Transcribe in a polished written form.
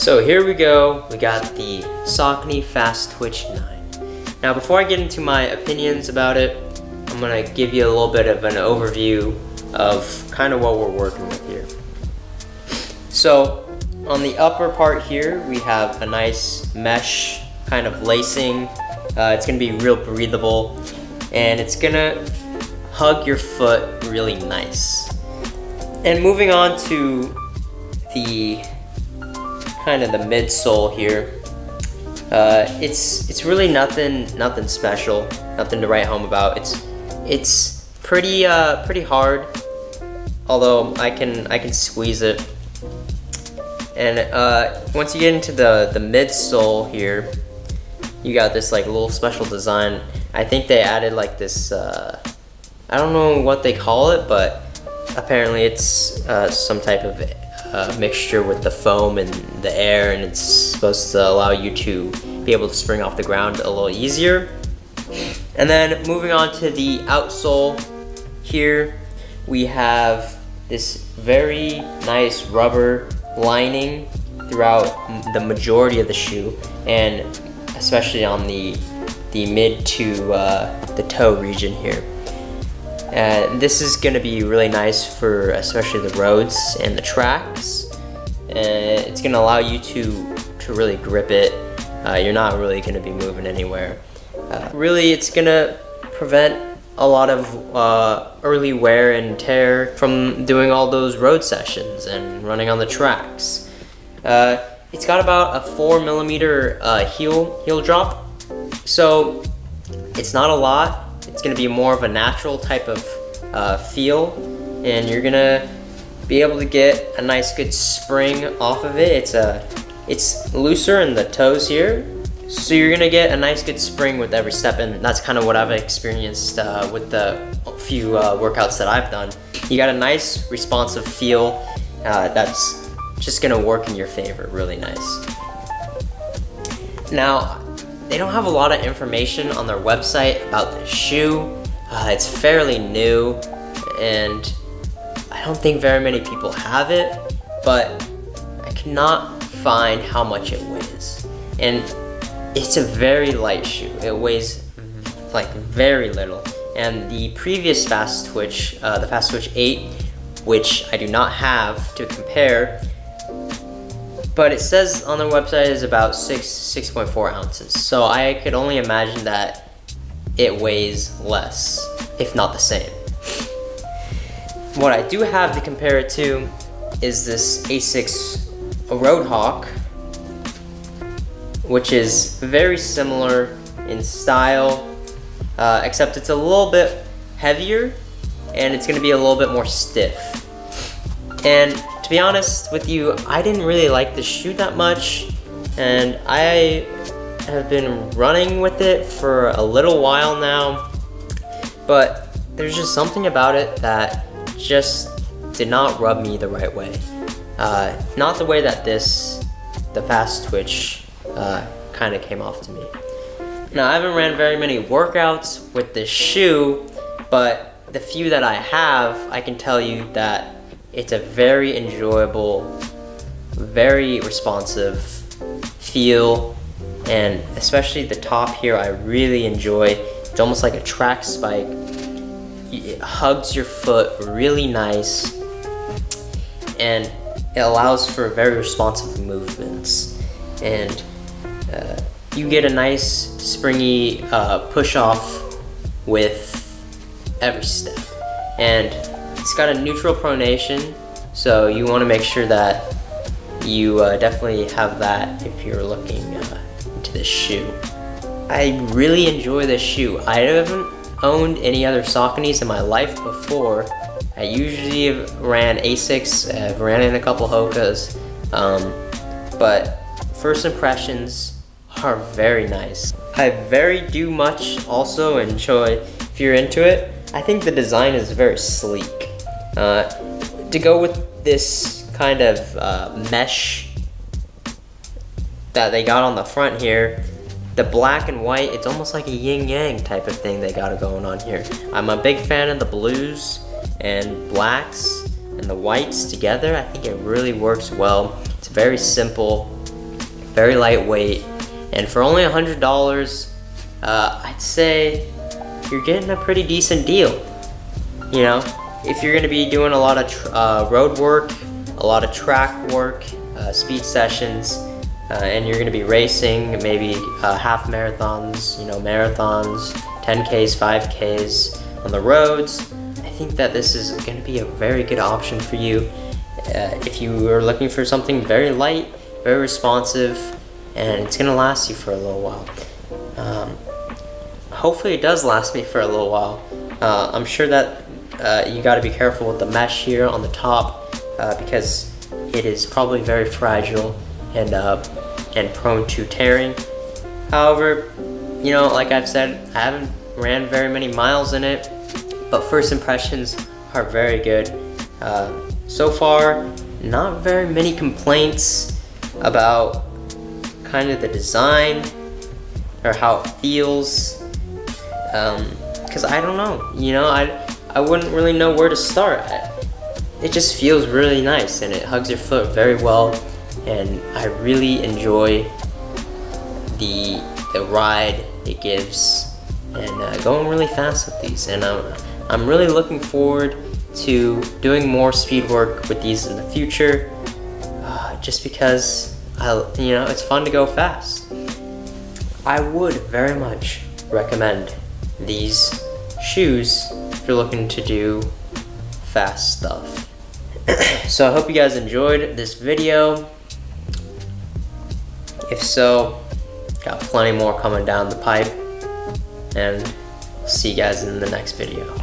So here we go, we got the Saucony Fastwitch 9. Now before I get into my opinions about it, I'm gonna give you a little bit of an overview of kind of what we're working with here. So on the upper part here, we have a nice mesh kind of lacing. It's gonna be real breathable, and it's gonna hug your foot really nice. And moving on to the kind of the midsole here, it's really nothing special, nothing to write home about. It's pretty hard, although I can squeeze it. And once you get into the midsole here, you got this like little special design. I think they added like this, I don't know what they call it, but apparently it's some type of mixture with the foam and the air, and it's supposed to allow you to be able to spring off the ground a little easier. And then moving on to the outsole here, we have this very nice rubber lining throughout the majority of the shoe, and especially on the mid to the toe region here. This is going to be really nice for especially the roads and the tracks. It's going to allow you to really grip it. You're not really going to be moving anywhere. Really, it's going to prevent a lot of early wear and tear from doing all those road sessions and running on the tracks. It's got about a 4mm heel drop, so it's not a lot. It's going to be more of a natural type of feel, and you're going to be able to get a nice good spring off of it. It's looser in the toes here, so you're going to get a nice good spring with every step, and that's kind of what I've experienced with the few workouts that I've done. You got a nice responsive feel that's just going to work in your favor really nice. Now, they don't have a lot of information on their website about the shoe. It's fairly new, and I don't think very many people have it, but I cannot find how much it weighs. And it's a very light shoe. It weighs like very little. And the previous Fastwitch, the Fastwitch 8, which I do not have to compare, but it says on their website is about 6.4 ounces. So I could only imagine that it weighs less, if not the same. What I do have to compare it to is this Asics Roadhawk, which is very similar in style, except it's a little bit heavier and it's gonna be a little bit more stiff. And to be honest with you, I didn't really like the shoe that much, and I have been running with it for a little while now, but there's just something about it that just did not rub me the right way. Not the way that the Fastwitch kind of came off to me. Now, I haven't ran very many workouts with this shoe, but the few that I have, I can tell you that it's a very enjoyable, very responsive feel, and especially the top here I really enjoy. It's almost like a track spike. It hugs your foot really nice, and it allows for very responsive movements. And you get a nice springy push off with every step. And it's got a neutral pronation, so you want to make sure that you definitely have that if you're looking into this shoe. I really enjoy this shoe. I haven't owned any other Sauconys in my life before. I usually ran Asics, I've ran in a couple Hokas, but first impressions are very nice. I very much also enjoy, if you're into it, I think the design is very sleek. To go with this kind of mesh that they got on the front here, the black and white, it's almost like a yin-yang type of thing they got going on here. I'm a big fan of the blues and blacks and the whites together. I think it really works well. It's very simple, very lightweight, and for only $100, I'd say you're getting a pretty decent deal. You know, if you're gonna be doing a lot of road work, a lot of track work, speed sessions, and you're gonna be racing, maybe half marathons, you know, marathons, 10Ks, 5Ks on the roads, I think that this is gonna be a very good option for you. If you are looking for something very light, very responsive, and it's gonna last you for a little while. Hopefully it does last me for a little while. I'm sure that you gotta be careful with the mesh here on the top because it is probably very fragile and prone to tearing. However, you know, like I've said, I haven't ran very many miles in it, but first impressions are very good. So far, not very many complaints about kind of the design or how it feels, because I don't know, you know, I wouldn't really know where to start. It just feels really nice and it hugs your foot very well, and I really enjoy the ride it gives, and going really fast with these, and I'm really looking forward to doing more speed work with these in the future, just because you know, it's fun to go fast. I would very much recommend these shoes if you're looking to do fast stuff. So I hope you guys enjoyed this video. If so, got plenty more coming down the pipe, and see you guys in the next video.